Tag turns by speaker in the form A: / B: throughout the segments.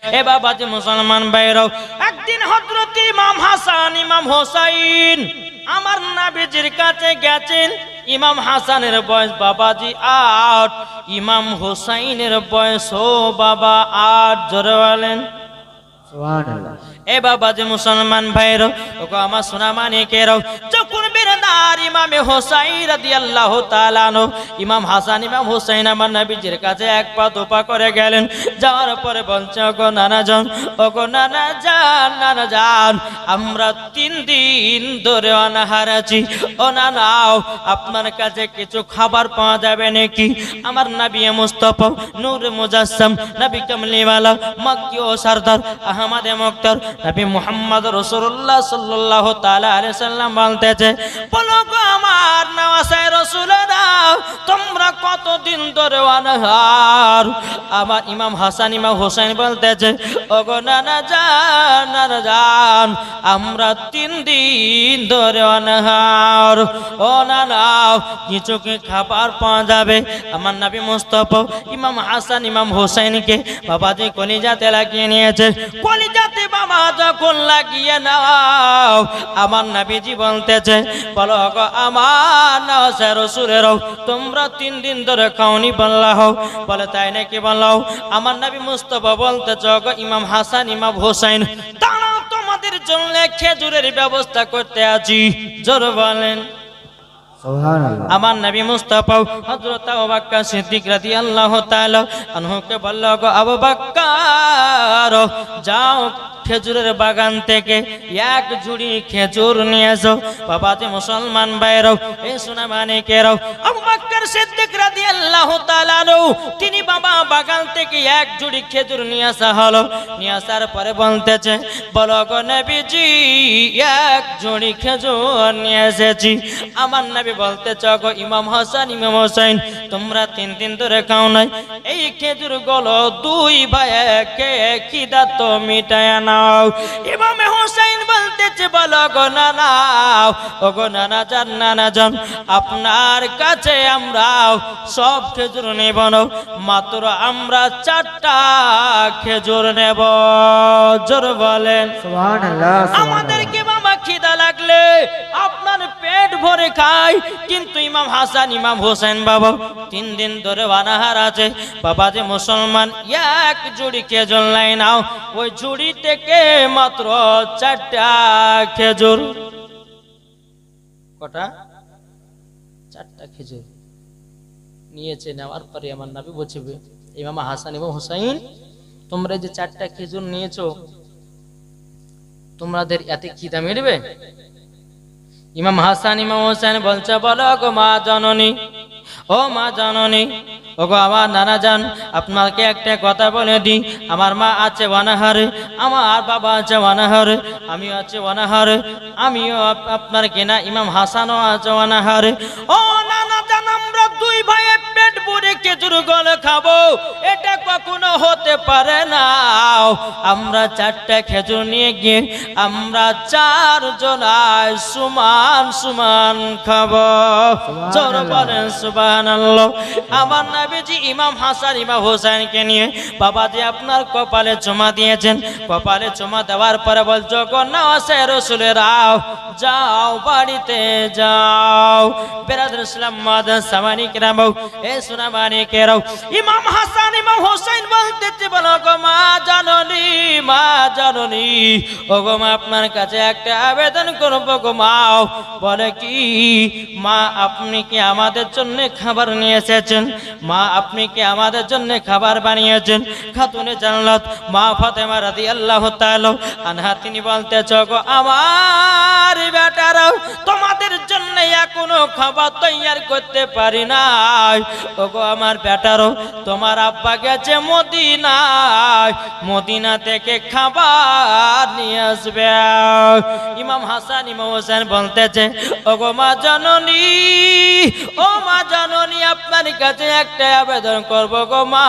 A: এ বাবাজি মুসলমান ভাইরাও, একদিন হযরত ইমাম হাসান ইমাম হোসাইন আমার নবীজির কাছে গেছেন। ইমাম হাসানের বয়স বাবাজি 8, ইমাম হোসাইনের বয়সও বাবা 8। জোরে বলেন
B: সুবহানাল্লাহ।
A: এ বাবাজি মুসলমান ভাইরাও, ওগো আমার সোনা মানিকেরাও, যখন বেরাদার ইমামে হোসাইন রাদিয়াল্লাহু তাআলা আনহু ইমাম হাসান ইমাম হোসাইন আমার নবীজির কাছে এক পা দুপা করে গেলেন। যাওয়ার পরে বলছে, ওগো নানা যান, ওগো নানা যান, নানা যান, আমরা 3 দিন ধরে অনাহার আছি। ও নানাও, আপনার কাছে কিছু খাবার পাওয়া যাবে নাকি? আমার নবী মুস্তাফা নূর মুজাসসাম নবী কামলিওয়ালা মক্কি ও সরদার আহমদে মুক্তার নবী মুহাম্মদ রাসূলুল্লাহ সাল্লাল্লাহু তাআলা আলাইহি সাল্লাম বলতেছে, বলো গো আমার নওয়াসে রাসূলরা, তোমরা কতদিন ধরে অনাহার? আমার ইমাম হাসান ইমাম হোসেন বলতেছে, ওগো নানা যান, নানা যান, আমরা 3 দিন ধরে অনাহার। ও নানাও, কিছু কি খাবার পাওয়া যাবে? আমার নবী মুস্তাফা ইমাম হাসান ইমাম হোসেনকে বাবাজি কলিজাতে লাগিয়ে নিয়েছে। কলিজাতে বাবা যখন লাগিয়ে নাও, আমার নবীজি বলতেছে, বলো গো আমার নওয়াসে রাসূলেরাও, তোমরা 3 দিন ধরে খাওনি বললা হও? বলে তাই নাকি? বললাও। আমার নবী মুস্তাফা বলতেছে, গো ইমাম হাসান ইমাম হোসেন, দাঁড়াও, তোমাদের জন্য খেজুরের ব্যবস্থা করতে আছি। জোরে বলেন
B: সুবহানাল্লাহ।
A: আমার নবী মুস্তাফা হযরত আবু বকর সিদ্দিক রাদিয়াল্লাহু তাআলা আনহুকে বলল, গো আবু বকর, যাও খেজুরের বাগান থেকে 1 ঝুড়ি খেজুর নিয়ে এসো। বাবাজি মুসলমান ভাইরাও, এই সোনা মানিকেরাও, আবু বকর সিদ্দিক রাদিয়াল্লাহু তাআলা আনহু তিনি বাবা বাগান থেকে 1 ঝুড়ি খেজুর নিয়ে আসা হলো। নিয়ে আসার পরে বলতেছে, বলো গো নবীজি, 1 ঝুড়ি খেজুর নিয়ে এসেছি। আমার নবী বলতেছে, গো ইমাম হাসান ইমাম হোসেন, তোমরা 3 দিন ধরে খাও নাই, এই খেজুর গুলো 2 ভাইকে খিদা তো মিটায় নাও। ইমাম হোসেন বলতেছে, বলো গো নানা, ও গো নানা যান, নানা যান, আপনার কাছে আমরা সব খেজুর নেব না, মাত্র আমরা 4টা খেজুর নেব। জোর বলেন
B: সুবহানাল্লাহ।
A: আমাদেরকে বাবা খিদা লাগলে আপনার পেট ভরে খাই, কিন্তু ইমাম হাসান ইমাম হোসেন বাবা 3 দিন ধরে অনাহার আছে। বাবা যে মুসলমান, 1 ঝুড়ি খেজুর লাই নাও, ওই ঝুড়ি থেকে মাত্র 4টা খেজুর। কটা? 4টা খেজুর নিয়েছে। নেওয়ার পরে আমার নবী বলছে, ইমাম হাসান ইমাম হোসেন, তোমরা যে 4টা খেজুর নিয়েছো, তোমাদের এতে খিদা মিটবে? ইমাম হাসান ইমাম হোসেন বলছে, বলো গো মা জননী, ও মা জননী, ও গো আমার নানা যান, আপনাকে একটা কথা বলে দিই, আমার মা আছে অনাহারে, আমার বাবা আছে অনাহারে, আমিও আছে অনাহারে, আমিও আপনার কেনা ইমাম হাসানও আছে অনাহারে। ও নানা যান, আমরা 2 ভাইয়ে পেট ভরে খেজুর গলে খাবো, এটা কখনো হতে পারে না। আমরা 4টা খেজুর নিয়ে গিয়ে আমরা 4 জনায় সমান সমান খাবো। জোর বলেন সুবহানাল্লাহ। আমার নবীজি ইমাম হাসান ইমাম হোসেনকে নিয়ে বাবাজি আপনার কপালে চুমা দিয়েছেন। কপালে চুমা দেওয়ার পরে বলছো, গো নওয়াসে রাসূলেরাও, যাও বাড়িতে যাও। বেরাদর ইসলাম মাদাস সামানিকরাও, এ সোনা মানিকেরাও, ইমাম হাসান ইমাম হোসেন বলতেছে, বলো গো মা জননী, মা জননী, ও গো মা, আপনার কাছে একটা আবেদন করবো গো মা। বলে কি? মা, আপনি কি আমাদের জন্য খাবার নিয়ে এসেছেন? মা, আপনি কি আমাদের জন্য খাবার বানিয়েছেন? খাতুনে জান্নাত মা ফাতেমা রাদিয়াল্লাহু তাআলা আনহা তিনি বলতেছে, গো আমার বেটারাও, তোমাদের জন্য এখনো খাবার তৈয়ার করতে পারি নাই। ও গো আমার বেটারও, তোমার আব্বা গেছে মদিনায়, মদিনা থেকে খাবার নিয়ে আসবে। ইমাম হাসান ইমাম হোসেন বলতেছে, ও গো মা জননী, ও মা জননী, আপনার কাছে একটা আবেদন করবো গো মা।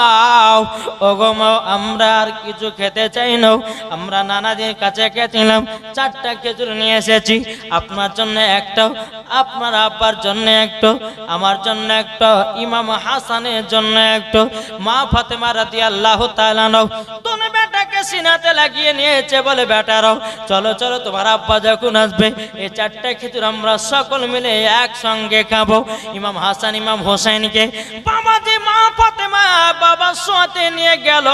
A: ও গো মা, আমরা আর কিছু খেতে চাই না, আমরা নানাজির কাছে গেছিলাম, 4টা খেজুর নিয়ে এসেছি, আপনার জন্য একটাও আপনার আব্বার জন্য একটু, আমার জন্য একটু, ইমাম হাসানের জন্য একটু। মা ফাতেমা রাদিয়াল্লাহু তাআলা আনহা দুনো বেটাকে সিনাতে লাগিয়ে নিয়েছে, বলে বেটারাও চলো চলো, তোমার আব্বা যখন আসবে এই চারটা খেজুর আমরা সকল মিলে একসঙ্গে খাবো। ইমাম হাসান ইমাম হোসেনকে বাবাজি মা ফাতেমা বাবা শোয়াতে নিয়ে গেল।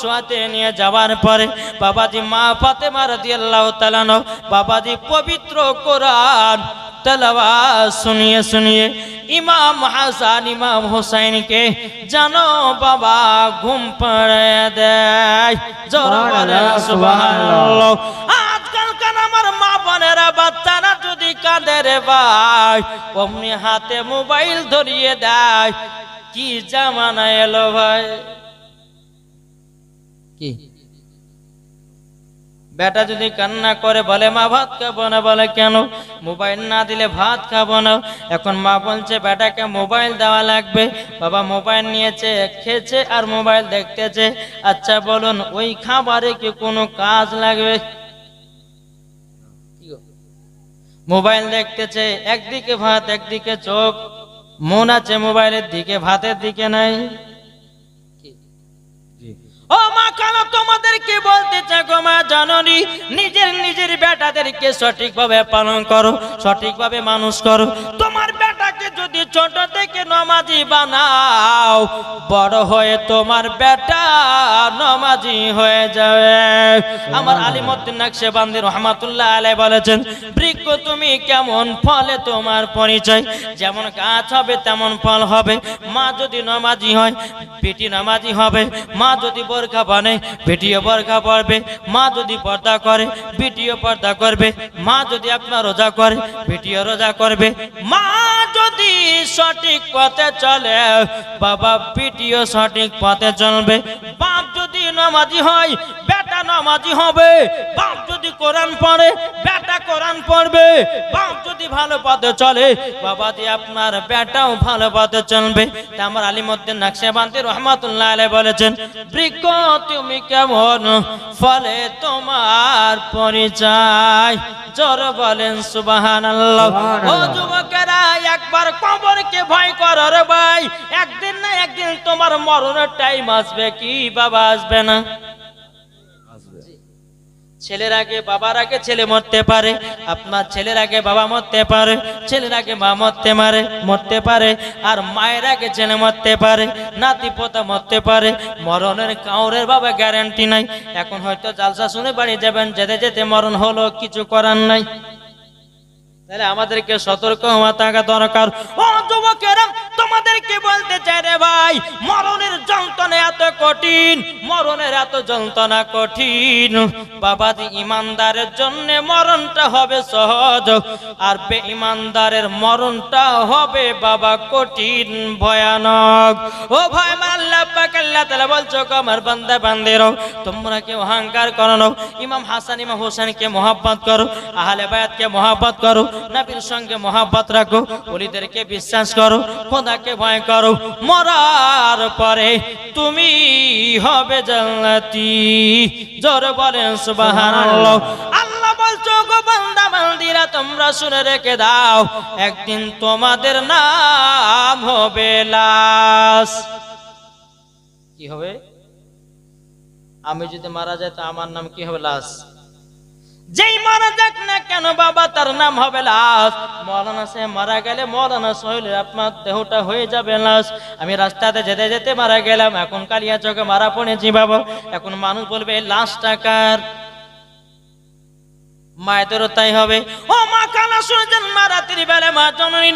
A: শোয়াতে নিয়ে যাওয়ার পরে বাবাজি মা ফাতেমা রাদিয়াল্লাহু তাআলা আনহা বাবাজি পবিত্র কোরআন তেলাওয়াত শুনিয়ে শুনিয়ে ইমাম হাসান ইমাম হোসেনকে জানো বাবা ঘুম পাড়িয়ে দেয়। জোরে বলেন সুবহানাল্লাহ। আজকালকার আমার মা বোনেরা বাচ্চারা যদি কাঁদে রে ভাই, অমনি হাতে মোবাইল ধরিয়ে দেয়। কি জামানা এলো ভাই! কি বেটা যদি কান্না করে বলে মা ভাত খাবো না, বলে কেন? মোবাইল না দিলে ভাত খাবো না। এখন মা বলছে বেটাকে মোবাইল দেওয়া লাগবে। বাবা মোবাইল নিয়েছে, খেয়েছে আর মোবাইল দেখতেছে। আচ্ছা বলুন ওই খাবারে কি কোনো কাজ লাগবে? মোবাইল দেখতেছে, একদিকে ভাত একদিকে চোখ, মন আছে মোবাইলের দিকে, ভাতের দিকে নাই। ও মা কেন তোমাদেরকে বলতে চাই গো মা জননী, নিজের নিজের বেটাদেরকে সঠিকভাবে পালন করো, সঠিকভাবে মানুষ করো। তোমার বেটাকে যদি ছোট থেকে নমাজি বানাও, বড় হয়ে তোমার বেটা নমাজি হয়ে যাবে। আমার আলিমউদ্দিন নকশবন্দি রহমাতুল্লাহ আলাইহি বলেছেন, বৃক্ষ তুমি কেমন ফলে তোমার পরিচয়, যেমন গাছ হবে তেমন ফল হবে। মা যদি নমাজি হয় বেটি নমাজি হবে, মা যদি বোরখা বানে বেটিও বোরখা পরবে, মা যদি পর্দা করে বেটিও পর্দা করবে, মা যদি আপনার রোজা করে বেটিও রোজা করবে, মা যদি সঠিক পথে চলে বাবা বেটিও সঠিক পথে চলবে। বাপ যদি নামাজি হয় বেটা নামাজি হবে, বাপ যদি কোরআন পড়ে বেটা কোরআন পড়বে, বাপ যদি ভালো পথে চলে বাবাজি আপনার বেটাও ভালো পথে চলবে। তা আমার আলিমউদ্দিন নকশবন্দি রহমাতুল্লাহ আলাইহি বলেছেন, বৃক্ষ তুমি কেমন ফলে তোমার পরিচয়। জোরে বলেন সুবহানাল্লাহ। ও যুবকেরা একবার কবরকে ভয় করো রে ভাই, একদিন না একদিন তোমার মরণের টাইম আসবে। কি বাবা আসবে না? ছেলের আগে বাবার আগে ছেলে মরতে পারে, আপনার ছেলের আগে বাবা মরতে পারে, ছেলের আগে মা মরতে পারে, আর মায়ের আগে ছেলে মরতে পারে, নাতি পোতা মরতে পারে। মরণের কাউরের বাবা গ্যারান্টি নাই। এখন হয়তো জালসা শুনে বাড়ি যাবেন, যেতে যেতে মরণ হলো, কিছু করার নাই। তাহলে আমাদেরকে সতর্ক হওয়া থাকা দরকার। ও যুবকেরা তোমাদেরকে বলতে চাই রে ভাই, মরণের যন্ত্রণা এত কঠিন, মরণের এত যন্ত্রণা কঠিন বাবাজি। ইমানদারের জন্য মরণটা হবে সহজ, আর বেঈমানদারের মরণটা হবে বাবা কঠিন ভয়ানক। ও ভাই আল্লাহ পাক আল্লাহ তাআলা বলছো আমার বান্দা বান্দেরও তোমরা কেউ অহংকার করো না, ইমাম হাসান ইমাম হোসেনকে মহব্বত করো, আহলে বায়াতকে মহব্বত করো, নবীর সঙ্গে মহব্বত রাখো, ওলিদেরকে বিশ্বাস করো, খোদাকে ভয় করো। মরার পরে তুমি হবে জান্নাতি। জোরে বলেন সুবহানাল্লাহ। আল্লাহ বলছো গো বান্দা বান্দিরা তোমরা শুনে রেখে দাও, একদিন তোমাদের নাম হবে লাশ। কি হবে? আমি যদি মারা যাই তো আমার নাম কি হবে? লাশ। যেই মারা যাক না কেন বাবা তার নাম হবে লাশ। মৌলানা সাহেব মারা গেলে মৌলানা সোহেল আপনার দেহটা হয়ে যাবে লাশ। আমি রাস্তাতে যেতে যেতে মারা গেলাম, এখন কালিয়া চকে মারা পড়েছি বাবা, এখন মানুষ বলবে লাশটা কার? মায়েদেরও তাই হবে। ও মা কালা শুনছেন মা রাত্রির বেলা মা জননী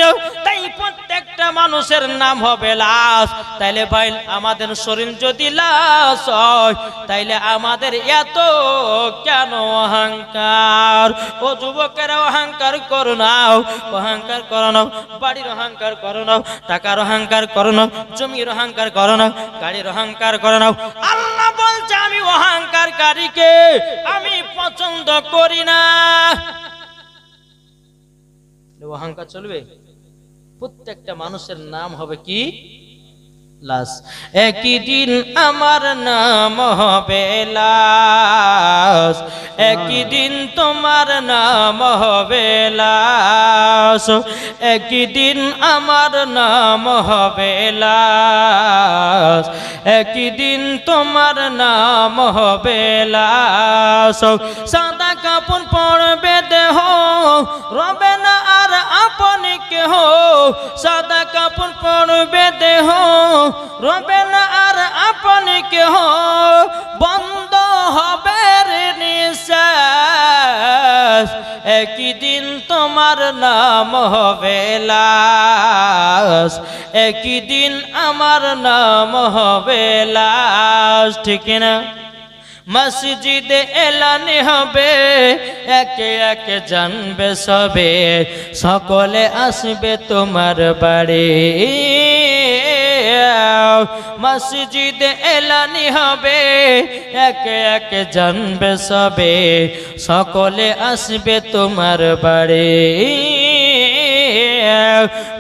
A: তাই প্রত্যেকটা মানুষের নাম হবে লাশ। তাইলে ভাই আমাদের শরীর যদি লাশ হয় তাইলে আমাদের এত কেন অহংকার? ও যুবকেরা অহংকার করো না, অহংকার করো না, বাড়ির অহংকার করো না, টাকার অহংকার করো না, জমির অহংকার করো না, গাড়ির অহংকার করো না। আল্লাহ বলছে আমি অহংকারকারীকে আমি পছন্দ করি না। অহংকার চলবে? প্রত্যেকটা মানুষের নাম হবে কি? লাশ। একই দিন আমার নাম হবে লাশ, একই দিন তোমার নাম হবে লাশ। লাশ, একদিন আমার নাম হবে লাশ, একদিন তোমার নাম হবে লাশ। সাদা কাপড় পরবে দেহ, রবে না আর আপনি কেহ, সাদা কাপড় পরবে দেহ, রবে না আর আপনি কেহ, বন্ধ হবে রে নিঃশ্বাস, একদিন তোমার নাম হবে লাশ, একদিন আমার নাম হবে লাশ। ঠিক না? মসজিদে এলানি হবে, একে একে জানবে সবে, সকলে আসবে তোমার বাড়ি। মসজিদে এলানি হবে, একে একে জানবে সবে, সকলে আসবে তোমার বাড়ি।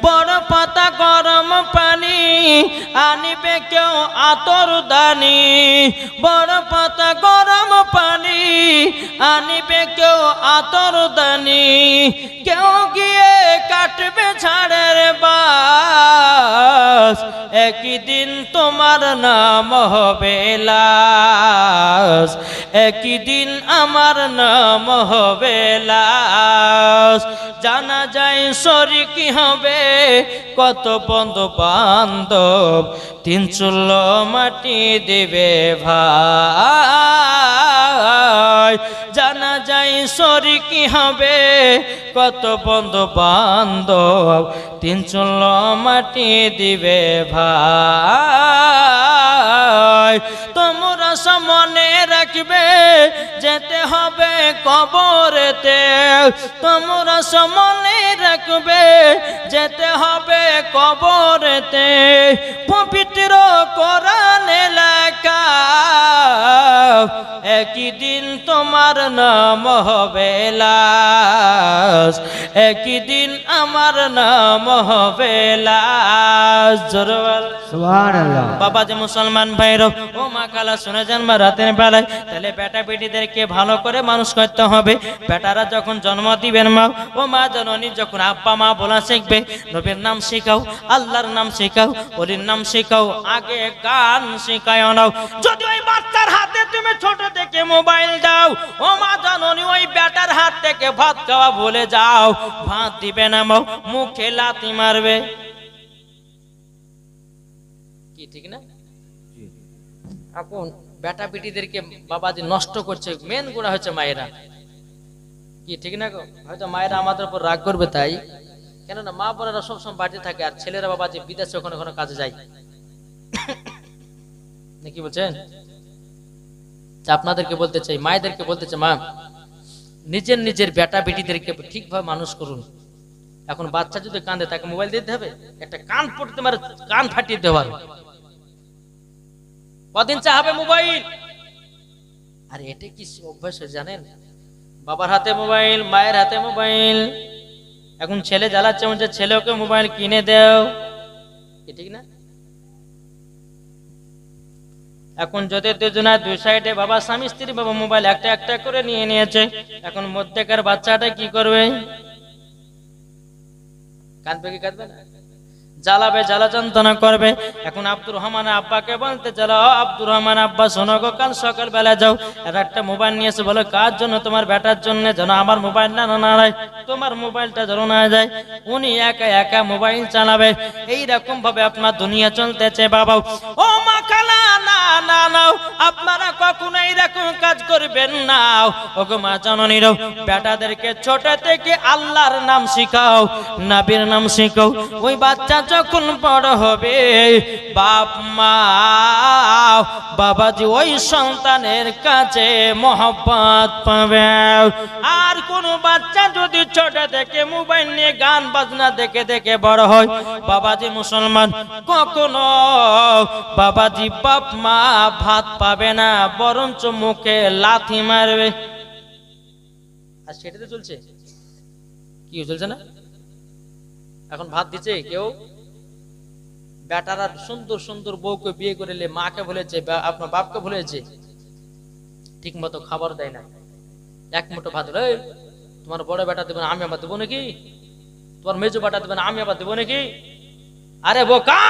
A: বড় পাতা গরম পানি আনিবে কেউ আতর দানি, বড় পাতা গরম পানি আনিবে কেউ আতর দানি, কেউ গিয়ে কাটবে ঝাড়ের বাস, একদিন তোমার নাম হবে লাশ, একদিন আমার নাম হবে লাশ। জানা যায় শরিকি হবে কত বন্ধু বান্ধব, তিন চুল্লো মাটি দেবে ভাই। জানা যায় শরিকি হবে কত বন্ধু বান্ধব, তিন চুল্লো মাটি দিবে ভাই। তোমরা মনে রাখবে যেতে হবে কবরেতে, তোমরা মনে রাখবে যেতে হবে কবরেতে, পবিত্র কোরআনে লেখা একদিন তোমার নাম হবে লাশ, একদিন আমার নাম হবে লাশ।
B: সুবহানাল্লাহ।
A: বাবা যে মুসলমান ভাইরা ও মা খালা শুনে যান, মা রাতের বেলায় তাহলে বেটা বেটিদেরকে ভালো করে মানুষ করতে হবে। বেটারা যখন জন্ম দিবেন মা ও মা জননী যখন আব্বা মা বলা শিখবে, নবীর নাম শেখাও, আল্লাহর নাম শেখাও, ওলির নাম শেখাও, আগে গান শেখায় নাও। যদি ওই বাচ্চার হাতে তুমি ছোট থেকে মোবাইল দাও ও মা জননী, ওই বেটার হাত থেকে ভাত খাওয়া ভুলে যাও, ভাত দিবে না মা, মুখে লাথি মারবে। কি ঠিক না? এখন বেটা বেটিদেরকে বাবাজি নষ্ট করছে, মেন গুণা হচ্ছে মায়েরা। কি ঠিক না গো? হয়তো মায়েরা আমাদের উপর রাগ করবে তাই, কেননা মা বোনেরা সবসময় বাড়িতে থাকে আর ছেলেরা বাবাজি বিদেশে ওখানে ওখানে কাজে যায়। কি বলছেন? আপনাদেরকে বলতে চাই, মায়েদেরকে বলতে চাই, মা নিজের নিজের বেটা বেটিদেরকে ঠিকভাবে মানুষ করুন। এখন বাচ্চা যদি কাঁদে তাকে মোবাইল দিতে হবে, একটা কান পড়তে মারে কান ফাটিয়ে দেওয়ার, কদিন চাহাবে মোবাইল। আর এটা কি অভ্যাস জানেন? বাবার হাতে মোবাইল, মায়ের হাতে মোবাইল। এখন ছেলে জ্বালাচ্ছে, বলছে ছেলেকে মোবাইল কিনে দাও, ঠিক না? এখন যদি দুজনের দুই সাইডে বাবা স্বামী স্ত্রী বাবা মোবাইল একটা একটা করে নিয়ে নিয়েছে, এখন মধ্যেকার বাচ্চাটা কি করবে? কাঁদবে কি কাঁদবে না? জ্বালাবে, জ্বালা যন্ত্রণা করবে। এখন আব্দুর রহমান আব্বাকে বলতে জ্বালা, আব্দুর রহমান আব্বা শোনো গো, কাল সকাল বেলা যাও, এর একটা মোবাইল নিয়ে এসে বলো কার জন্য? তোমার বেটার জন্য, যেন আমার মোবাইল না না যায়, তোমার মোবাইলটা যেন না যায়। উনি একা একা মোবাইল চালাবে। এইরকম ভাবে আপনার দুনিয়া চলতেছে বাবা। ও মা খালা, না না নাও, আপনারা কখনো এইরকম কাজ করবেন না। ওগো মা জননীরাও, বেটাদেরকে ছোট থেকে আল্লাহর নাম শিখাও, নবীর নাম শিখাও। ওই বাচ্চা যখন বড় হবে, বাপ মা বাবাজি ওই সন্তানের কাছে মহব্বত পাবে। আর কোন বাচ্চা যদি ছোট থেকে মোবাইল নিয়ে গান বাজনা দেখে দেখে বড় হয়, বাবাজি মুসলমান, কখনো বাবাজি বাপ মা ভাত পাবে না, বরঞ্চ মুখে লাথি মারবে। আর সেটাতে চলছে কি চলছে না? এখন ভাত দিচ্ছে কেউ, বেটারা সুন্দর সুন্দর বউকে বিয়ে করে মাকে ভুলেছে, আপনার বাপকে ভুলেছে, ঠিক মতো খাবার দেয় না। এক মুঠো ভাত, তোমার বড় বেটা দেবো না, আমি আমার দেবো নাকি? তোমার মেজো বাটা দেবে না, আমি আবার দেবো নাকি? আরে বোকা,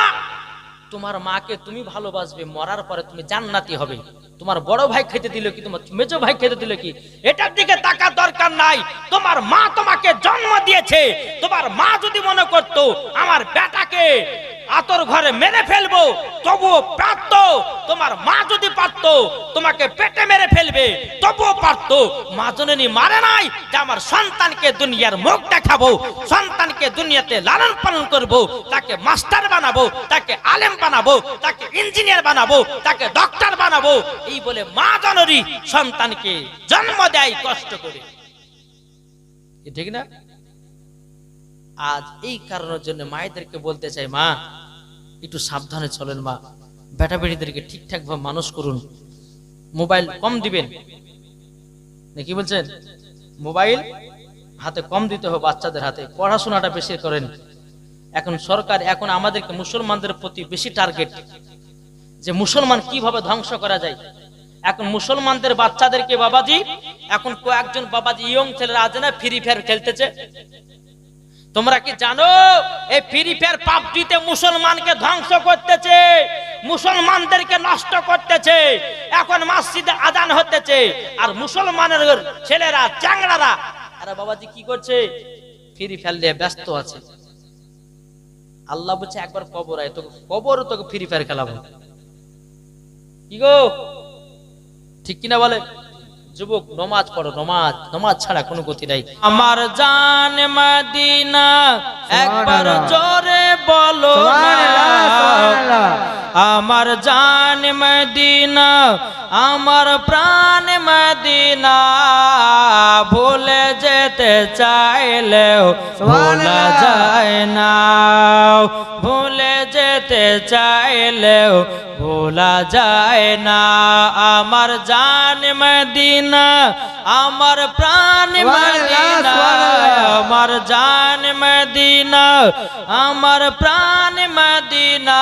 A: তোমার মাকে তুমি ভালোবাসবে, মরার পরে তুমি জান্নাতি হবে। তোমার বড় ভাই খেতে দিল কি, তোমার মেজো ভাই খেতে দিল কি, এটার দিকে তাকার দরকার নাই। তোমার মা তোমাকে জন্ম দিয়েছে। তোমার মা যদি মনে করতো আমার বেটাকে আতর ঘরে মেরে ফেলবো, তবুও পারত। তোমার মা যদি পারত তোমাকে পেটে মেরে ফেলবে, তবুও পারত। মা জননী মারে নাই যে আমার সন্তানকে দুনিয়ার মুখ দেখাবো, সন্তানকে দুনিয়াতে লালন পালন করব, তাকে মাস্টার বানাবো, তাকে আলেম বানাবো, তাকে ইঞ্জিনিয়ার বানাবো, তাকে ডক্টর বানাবো, এই বলে মা জননী সন্তানকে জন্ম দেয় কষ্ট করে। ঠিক না? আজ এই কারণের জন্য মায়েদেরকে বলতে চাই, মা একটু সাবধানে চলেন, মা বেটা বেটিদেরকে ঠিকঠাক ভাবে মানুষ করুন, মোবাইল কম দিবেন। কি বলছেন? মোবাইল হাতে কম দিতে হবে, বাচ্চাদের হাতে পড়াশোনাটা বেশি করেন। এখন সরকার এখন আমাদেরকে মুসলমানদের প্রতি বেশি টার্গেট, যে মুসলমান কিভাবে ধ্বংস করা যায়। এখন মুসলমানদের বাচ্চাদেরকে বাবাজি, এখন কয়েকজন বাবাজি ইয়ং ছেলেরা আছে না, ফ্রি ফায়ার খেলতেছে। তোমরা কি জানো এই ফ্রি ফায়ার পাবজিতে মুসলমানকে ধ্বংস করতেছে, মুসলমানদেরকে নষ্ট করতেছে। এখন মসজিদে আজান হতেছে আর মুসলমানের ছেলেরা চ্যাংড়ারা আরে বাবাজি কি করছে? ফ্রি ফায়ার নিয়ে ব্যস্ত আছে। আল্লাহ বলছে একবার কবর আয়, তোকে কবর তোকে ফ্রি ফায়ার খেলাবো। কি গো, ঠিক কিনা বলে? যুবক নমাজ পড়ো, নমাজ, নমাজ ছাড়া কোনো গতি নাই। আমার জান মদিনা একবার জোরে বলো না, আমার জান মদিনা, আমার প্রাণ মদিনা, ভুলে যেতে চাইলেও ভোলা যায় না, ভুলে যেতে চাইলেও ভোলা যায় না। আমার জান মদিনা, আমার প্রাণ মদিনা, আমার জান মদিনা, আমার প্রাণ মদিনা,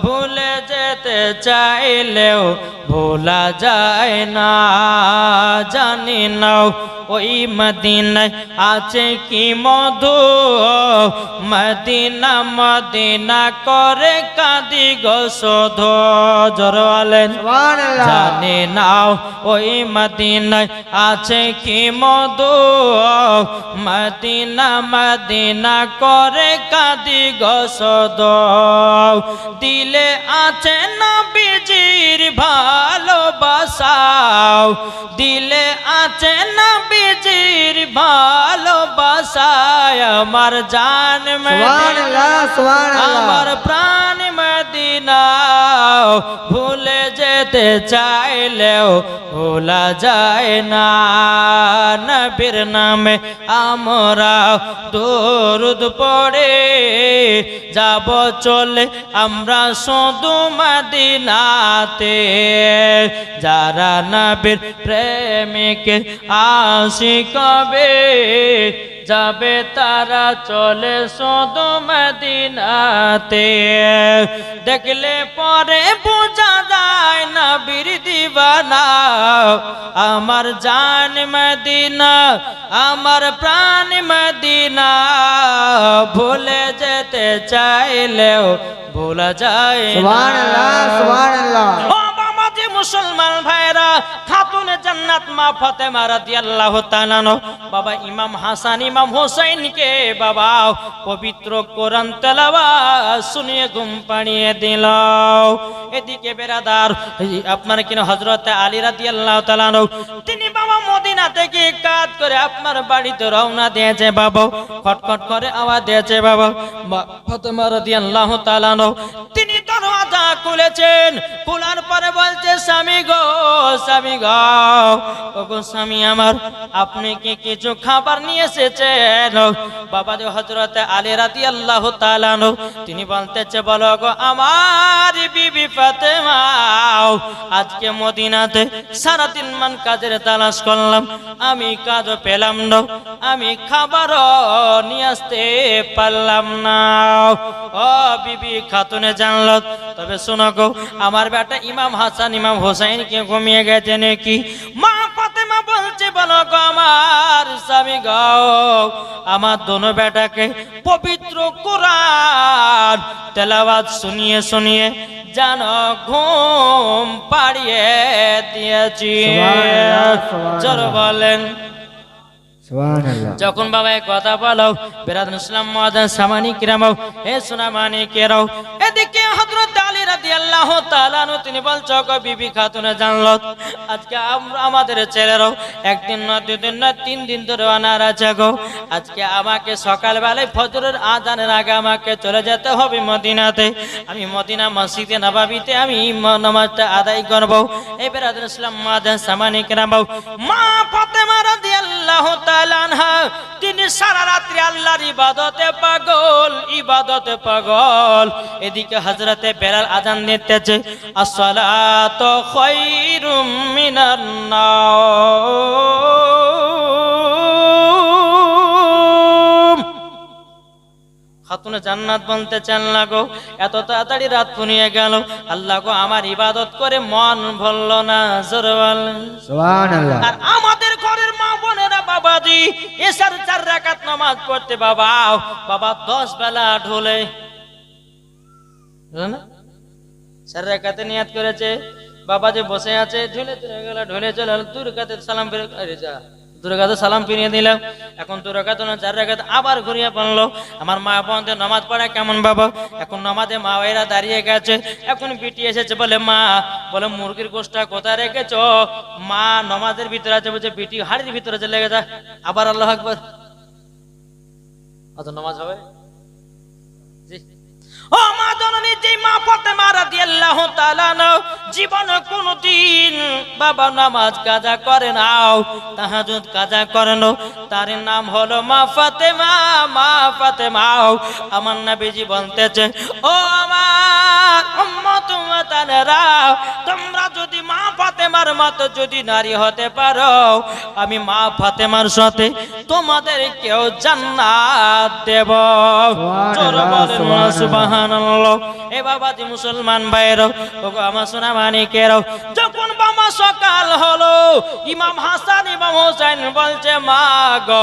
A: ভুলে যেতে চাইলেও ভোলা যায় না। জানি নাও ওই মদিনায় আছে কি মধু, মদিনা মদিনা করে কাঁদি গো শোধো। জোরালেন জানি নাও ওই মদিনায় আছে কি মধু, মদিনা মদিনা করে কাঁদি গো শোধো। দিলে আছে নবীজির ভালোবাসাও, দিলে আছে নবীজির ভালোবাসায়, আমার জান মদিনা, আমার প্রাণ মদিনা, ভুলে যেতে চাইলেও ভোলা যায় না। নবীর নামে আমরা দরুদ পড়ে যাব চলে আমরা শুধু মদিনাতে। যারা নবীর প্রেমিক আশিক হবে, যাবে তারা চলে শুধু মদিনাতে। দেখলে পরে বোঝা যায় নবীর দিওয়ানা, আমার জান মদিনা, আমার প্রাণ মদিনা, ভুলে যেতে চাইলেও ভোলা যায় না।
B: সুবহানাল্লাহ, সুবহানাল্লাহ।
A: মুসলমান ভাইরা, খাতুনে জান্নাত মা ফাতেমা রাদিয়াল্লাহু তাআলা আনহা বাবা ইমাম হাসান ইমাম হোসেনকে বাবা পবিত্র কোরআন তেলাওয়াত শুনিয়ে ঘুম পাড়িয়ে দিল। এদিকে বেরাদার আপনার কিনা হযরত আলী রাদিয়াল্লাহু তাআলা আনহু তিনি বাবা মদিনা থেকে কাজ করে আপনার বাড়িতে রওনা দিয়েছে বাবা, খটখট করে আওয়াজ দিয়েছে বাবা। ফাতেমা রাদিয়াল্লাহু তাআলা আনহা তিনি দরওয়াজা খুলেছেন, খোলার পরে বলছে স্বামী গো, স্বামী গো, ওগো স্বামী আমার, আপনি কি কিছু খাবার নিয়ে এসেছেন? বাবা যে হযরত আলী রাদিয়াল্লাহু তাআলা আনহু তিনি বলতেছে বলো গো আমার বিবি ফাতেমা, আজকে মদিনাতে সারাদিন মান কাজের তালাশ করলাম, আমি কাজও পেলাম না, আমি খাবারও নিয়ে আসতে পারলাম না। ও বিবি খাতুনে জানল, তবে শোনো গো আমার বেটা ইমাম হাসান ইমাম হোসেন কে ঘুমিয়ে গেছে নাকি? মা ফাতেমা বলছে বলো গো আমার স্বামী গো, আমার দোনো বেটাকে পবিত্র কোরআন তেলাওয়াত শুনিয়ে শুনিয়ে যেন ঘুম পাড়িয়ে দিয়েছি। জোর বলেন
B: সুবহানাল্লাহ।
A: যখন বাবা এই কথা বলো বেরাদ ইসলাম মুআজ্জাজ সামানি কিরাম হে সুনামানি কেরাও এদিকে হযরত আলী রাদিয়াল্লাহু তাআলা আনহু তিনি বলছো গো বিবি খাতুনে জানলো আজকে আমরা আমাদের ছেলেরাও একদিন না দুদিন না 3 দিন ধরে অনার আছে গো। আজকে আমাকে সকালবেলায় ফজরের আযানের আগে আমাকে চলে যেতে হবে মদিনাতে। আমি মদিনা মসজিদে নববীতে আমি নামাজটা আদায় করব। এই বেরাদ ইসলাম মুআজ্জাজ সামানি কিরাম মা ফাতেমা রাদিয়াল্লাহু তিনি সারা রাত্রি আল্লাহর ইবাদতে পাগল। এদিকে হযরতে বেলাল আযান দিতেছে আসসালাতু খায়রুম মিনান নাওম। খাতুনে জান্নাত বলতে চান লাগো এত তাড়াতাড়ি রাত ফুরিয়ে গেল, আল্লাহ গো আমার ইবাদত করে মন ভরল না। জোরে বলেন
B: সুবহানাল্লাহ।
A: আর আমাদের ঘরের মা বোনেরা বাবাজি এশার 4 রাকাত নামাজ পড়তে বাবা 10 বেলা ঢোলে না 4 রাকাতে নিয়াত করেছে বাবা যে বসে আছে ঢোলে চলে গেল ঢোলে চলে 2 রাকাতে সালাম ফিরে আরে যা 2 রাকাতে সালাম ফিরিয়ে দিলাম। এখন 2 রাকাত না 4 রাকাত আবার ঘুরিয়ে পড়লো। আমার মা বোনদের নামাজ পড়া কেমন বাবা? এখন নামাজে মা ভাইরা দাঁড়িয়ে গেছে। এখন বিটি এসেছে বলে মা বলে মুরগির গোশটা কোথায় রেখেছো? মা নামাজের ভিতরে আছে বলছে বিটি হাড়ির ভিতরে চলে গেছে। আবার আল্লাহু আকবার। অত নামাজ হবে জি ও মা জননী যে মা ফাতেমা রাদিয়াল্লাহু তাআলা জীবনে কোনদিন বাবা নামাজ কাজা করে নাও তাহাজ্জুদ কাজা করে নাও তার নাম হলো মা ফাতেমা। মা ফাতেমা আমার নবীজি বলতেছে ও আমার উম্মত ওয়াতানেরা তোমরা যদি মা ফাতেমার মতো যদি নারী হতে পারো আমি মা ফাতেমার সাথে তোমাদেরকেও জান্নাত দেব। জোরে বলেন সুবহানাল্লাহ। এ বাবাজি মুসলমান ভাইরা ওগো আমার সোনা মানিকেরাও যখন বাবা সকাল হলো ইমাম হাসান ইমাম হোসেন বলছে মা গো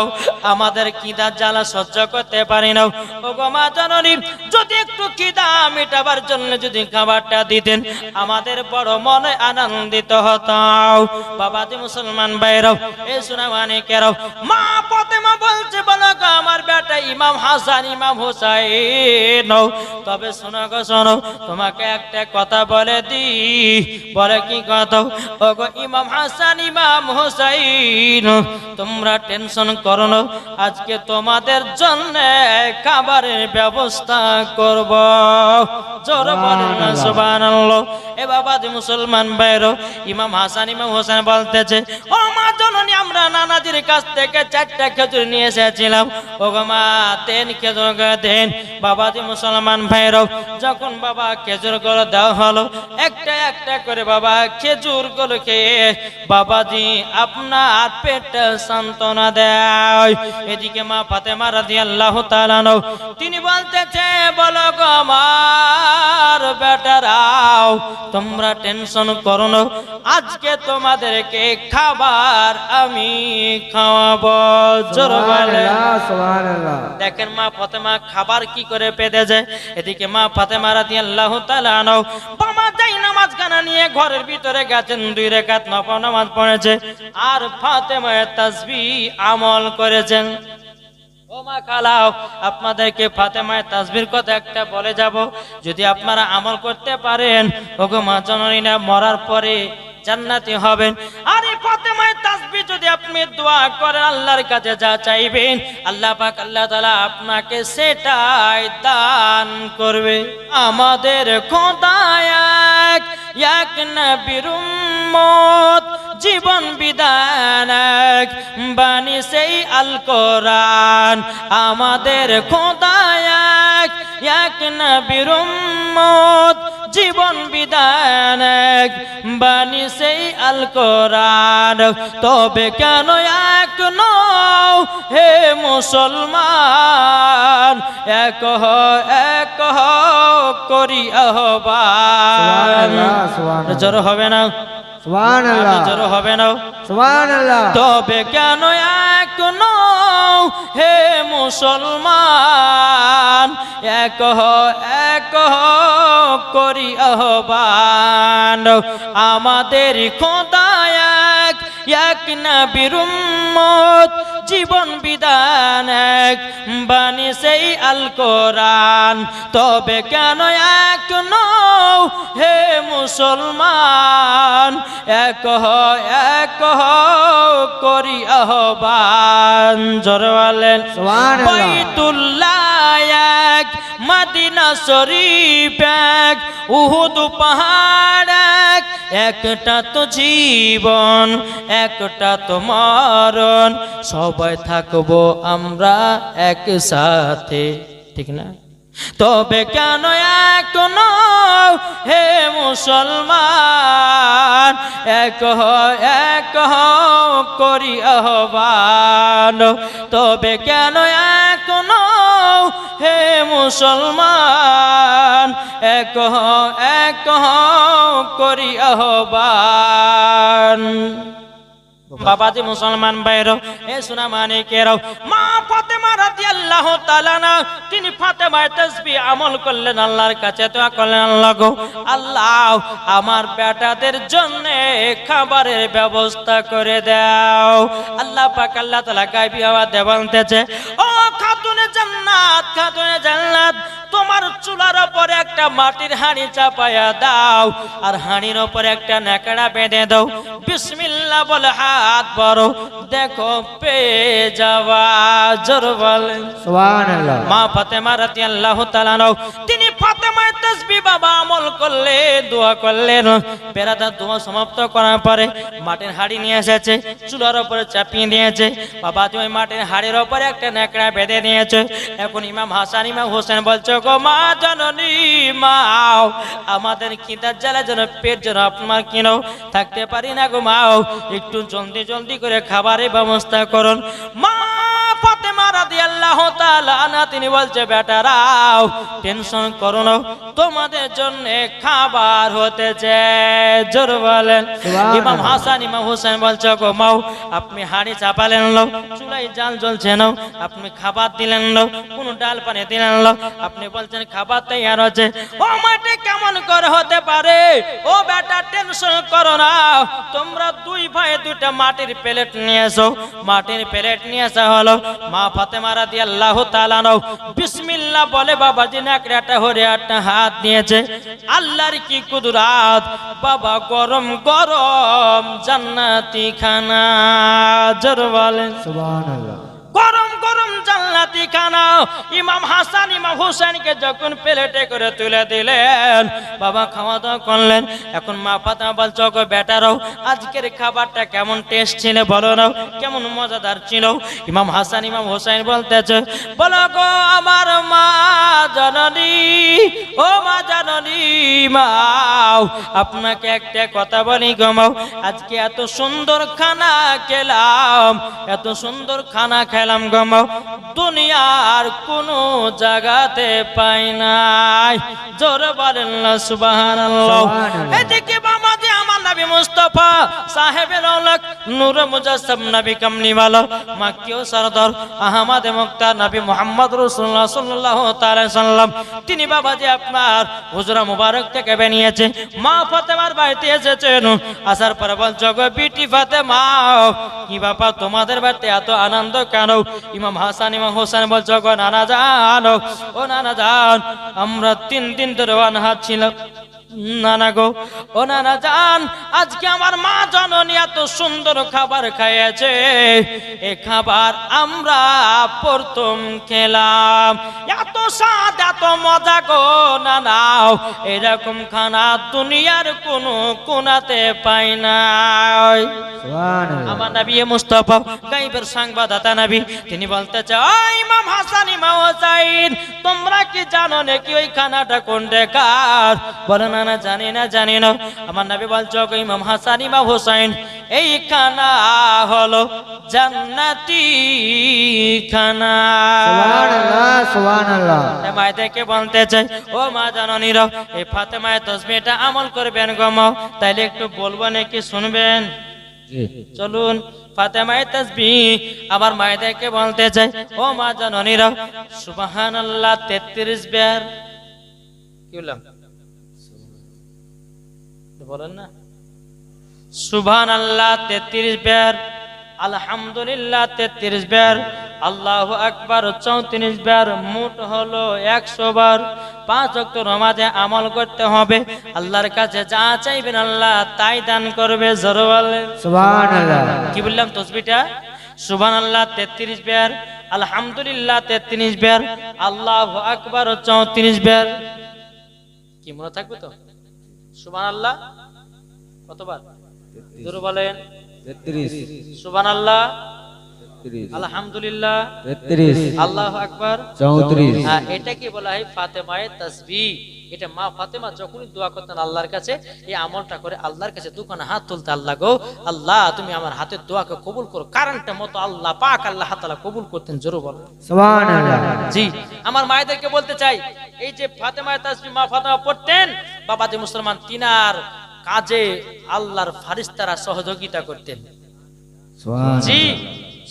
A: আমাদের খিদা জ্বালা সহ্য করতে পারি না। ওগো মা জননী যদি একটু খিদা মেটাবার জন্য যদি খাবারটা দিতেন আমাদের বড় মনে আনন্দিত হতাম। বাবাজি মুসলমান ভাইরা এ সোনা মানিকেরাও মা ফাতেমা বলছে বলো গো আমার বেটা ইমাম হাসান ইমাম হোসেন তবে শোনো গো শোনো তোমাকে একটা কথা বলে দি। বলে কি কথা? ওগো ইমাম হাসান ইমাম হোসেন তোমরা টেনশন করো না আজকে তোমাদের জন্য খাবারের ব্যবস্থা করব। জোরে বলেন না সুবহানাল্লাহ। এ বাবাজি মুসলমান ভাইরা ইমাম হাসান ইমাম হোসেন বলতেছে ও মা জননী আমরা নানাজির কাছ থেকে 4টা খেজুর নিয়ে এসেছিলাম। ওগো মা দেন খেজুর দেন। বাবাজি মুসলমান ভাইরা যখন বাবা খেজুর গুলো দেওয়া হলো একটা একটা করে বাবা খেজুর গুলো খেয়ে বাবাজি আপনার পেটে সান্ত্বনা দেয়। এদিকে মা ফাতেমা রাদিয়াল্লাহু তাআলা তিনি বলতেছে বলো গো আমার বেটারাও তোমরা টেনশন করো না আজকে তোমাদেরকে খাবার আমি খাওয়াবো। জোরে বলেন
B: সুবহানাল্লাহ।
A: দেখেন মা ফাতেমা খাবার কি করে পেতে যায়। এদিকে মা ফাতেমা রাদিয়াল্লাহু তাআলা বাবা যাই নামাজ গানা নিয়ে ঘরের ভিতরে গেছেন 2 রাকাত নফল নামাজ পড়েছে আর ফাতেমা তাসবিহ আমল করেছেন। ও মা খালাও আপনাদেরকে ফাতেমায়ে তাসবির কথা একটা বলে যাব যদি আপনারা আমল করতে পারেন ওগো মা জননী না মরার পরে জান্নাতি হবেন। আর এই ফাতেমায়ে তাসবিহ যদি আপনি দোয়া করেন আল্লাহর কাছে যা চাইবেন আল্লাহ পাক আল্লাহ তাআলা আপনাকে সেটাই দান করবে। আমাদের খোদা এক নবীর উম্মত জীবন বিধান বাণী সেই আল কোরআন। আমাদের খোদা এক নবীর উম্মত জীবন বিধান বাণী সেই আল কোরআন। তবে কেন এক নও হে মুসলমান এক করি আহ্বান। জোর হবে না
B: সুবহানাল্লাহ।
A: জোর হবে না
B: সুবহানাল্লাহ।
A: তবে কেন এক নও হে মুসলমান, এক করি আহ্বান। আমাদের খোদা এক নবীর উম্মত, জীবন বিধান এক, বাণী সেই আল কোরআন। তবে কেন এক নও হে মুসলমান, এক করি আহ্বান। জোরে বলেন
B: সুবহানাল্লাহ।
A: বাইতুল্লাহ এক, মদিনা শরীফ এক, উহুদ পাহাড় এক, একটা তো জীবন একটা তো মরণ, সবাই থাকবো আমরা একসাথে, ঠিক না? তবে কেন এক নও হে মুসলমান, এক করি আহ্বান। তবে কেন এক নও হে মুসলমান, এক করি আহ্বান। বাবাজি মুসলমান ভাইরাও, এ সোনা মানিকেরাও, মা ফাতেমা রাদিয়াল্লাহু তাআলা না, তিনি ফাতেমার তাসবিহ আমল করলেন, আল্লাহর কাছে দোয়া করলেন, আল্লাহ গো আল্লাহ, আমার বেটাদের জন্য খাবারের ব্যবস্থা করে দাও। আল্লাহ পাক আল্লাহ তাআলা গায়বী আওয়াজে বলতেছে, ও খাতুনে জান্নাত, খাতুনে জান্নাত, তোমার চুলার উপরে একটা মাটির হাঁড়ি চাপায়া দাও, আর হাঁড়ির উপরে একটা ন্যাকড়া বেঁধে দাও, বিসমিল্লাহ বলে হাত বড়, দেখো পেয়ে যাওয়া। জোর বলেন
B: সুবহানাল্লাহ।
A: মা ফাতেমা রাদিয়াল্লাহু তাআলা আনহা, তিনি ফাতেমার তাসবিহ বাবা আমল করলেন, দোয়া করলেন। বেরাদার দোয়া সমাপ্ত করার পরে মাটির হাঁড়ি নিয়ে এসেছে, চুলার উপরে চাপিয়ে দিয়েছে। বাবা ওই মাটির হাঁড়ির উপরে একটা ন্যাকড়া বেঁধে দিয়েছে। এখন ইমাম হাসান ইমাম হোসেন বলছে, গো মা জননী, মা আমাদের খিদার জ্বালা যেন পেট যেন আপনার কিনো থাকতে পারি না গো মা, একটু জলদি জলদি করে খাবারের ব্যবস্থা করুন। মা ফাতেমা রাদিয়াল্লাহু তাআলা আনহা তিনি বলছে, বেটারাও টেনশন করো না, তোমাদের জন্য খাবার হতেছে। জোর বলেন ইমাম হাসান ইমাম হোসেন বলছে, গো মাও আপনি হাঁড়ি চাপালেন লো, চুলায় জাল জ্বলছে না, আপনি খাবার দিলেন লো, কোন ডাল পানি দিলেন লো, আপনি বলছেন খাবার তৈরি হচ্ছে। ও মাটি কেমন করে হতে পারে? ও বেটা টেনশন করো না, তোমরা দুই ভাই দুইটা মাটির প্লেট নিয়ে এসো। মাটির প্লেট নিয়ে আসা হলো। মা ফাতেমা রাদিয়াল্লাহু তাআলা আনহা বিসমিল্লাহ বলে বাবাজি ন্যাকড়াটা হরে একটা হাত নিয়েছে। আল্লাহর কি কুদরত, বাবা গরম গরম জান্নাতি খানা। জোর বলেন
B: সুবহানাল্লাহ।
A: গরম গরম জান্নাতি খানা ইমাম হাসান ইমাম হোসেনকে যখন প্লেটে করে তুলে দিলেন, বাবা খাওয়া দাওয়া করলেন। এখন মা ফাতেমা বলছে, গো বেটারাও আজকের খাবারটা কেমন টেস্ট ছিল বলো না, কেমন মজাদার ছিল? ইমাম হাসান ইমাম হোসেন বলতেছে, বলো গো আমার মা জননী, ও মা জননী, মাও আপনাকে একটা কথা বলি গো মাও, আজকে এত সুন্দর খানা খেলাম, এত সুন্দর খানা খেলাম গো মাও, দুনিয়ার কোনো জায়গাতে পাই নাই। জোরে বলেন না সুবহানাল্লাহ। এদিকে বাবাজি আমার নবী মুস্তাফা সাহেবের औलक নূর মুজাসসাম নবী কামলিওয়ালা মাক্কিও সরদার আহমদ মুক্তার নবী মুহাম্মদ রাসূলুল্লাহ সাল্লাল্লাহু তাআলা সাল্লাম, তিনি বাবাজি আপনার হুজরা মুবারক থেকে বেরিয়েছে, মা ফাতেমার বাড়িতে এসেছেন। আসার পর বলছো, গো বিটি ফাতেমা, কি বাবা তোমাদের বাড়িতে এত আনন্দ কেন? ইমাম হাসান ইমাম হোসেন বলছো, গো নানা জান, ও নানা জান, আমরা 3 দিন ধরে অনাহার ছিলাম। নানা গো, ও নানা জান, আজকে আমার মা জননী এত সুন্দর খাবার খাইয়েছে, এই খাবার আমরা প্রথম খেলাম, এত স্বাদ এত মজা গো নানা, এরকম খানা দুনিয়ার কোনো কোনাতে পাই নাই।
B: সুবহানাল্লাহ।
A: আমার নবী মুস্তাফা গায়বের সংবাদদাতা নবী, তিনি বলতে চাই, ইমাম হাসান ইমাম হোসেন তোমরা কি জানো নাকি ওই খানাটা কোন দেখার? বলে না না জানি না জানি না। আমার নবী বলছো, ইমাম হাসান ইমাম হোসেন এই খানা হলো জান্নাতি খানা।
B: সুবহানাল্লাহ সুবহানাল্লাহ।
A: মায়েদেরকে বলতে চাই, ও মা জননীরা, এই ফাতেমার তাসবিহটা আমল করবেন গো মা, তাইলে একটু বলবো নাকি শুনবেন?
B: জি
A: চলুন ফাতেমায়ে তাসবিহ আমার মায়েদেরকে বলতে চাই, ও মা জননীরা, সুবহানাল্লাহ 33 বার। কি বললাম? বলেন না, সুবহানাল্লাহ 33 বার, আলহামদুলিল্লাহ 33 বার, আল্লাহু আকবার 34 বার, মোট হলো 100 বার। 5 ওয়াক্ত নামাজে আমল করতে হবে। আল্লাহর কাছে যা চাইবেন আল্লাহ তাই দান করবে। জোরে বলেন
B: সুবহানাল্লাহ।
A: কি বললাম তসবিহটা? সুবহানাল্লাহ 33 বার, আলহামদুলিল্লাহ 33 বার, আল্লাহু আকবার 34 বার। কি মনে থাকবে তো? সুবহানাল্লাহ কতবার? জোরে বলেন
B: 33
A: সুবহানাল্লাহ,
B: 33
A: আলহামদুলিল্লাহ,
B: 33
A: আল্লাহু আকবার
B: 34
A: হ্যাঁ, এটা কি বলা হয়? ফাতেমায়ে তাসবিহ। এটা মা ফাতেমা যখনই দোয়া করতেন আল্লাহর কাছে, এই আমলটা করে আল্লাহর কাছে দুখানা হাত তুলতে, আল্লাহ গো, আল্লাহ তুমি আমার হাতের দোয়াকে কবুল করো। কারণটা মতো আল্লাহ পাক আল্লাহ তাআলা কবুল করতেন। জোরে বলেন
B: সুবহানাল্লাহ।
A: জি। আমার মায়েদেরকে বলতে চাই, এই যে ফাতেমায়ে তাসবিহ মা ফাতেমা পড়তেন, বাবা যে মুসলমান, তিনার কাজে আল্লাহর ফারিস্তারা সহযোগিতা করতেন। জি,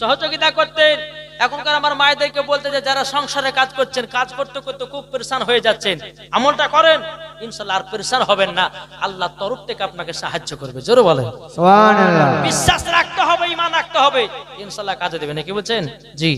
A: সহযোগিতা করতেন। এখনকার আমার মায়েদেরকে বলতে যে যারা সংসারে কাজ করছেন, কাজ করতে করতে খুব পরেশান হয়ে যাচ্ছেন, আমলটা করেন, ইনশাআল্লাহ আর পরেশান হবেন না। আল্লাহ তরফ থেকে আপনাকে সাহায্য করবে। জোরে বলেন
B: সুবহানাল্লাহ।
A: বিশ্বাস রাখতে হবে, ঈমান রাখতে হবে, ইনশাআল্লাহ কাজে দেবে। নাকি বলছেন? জি।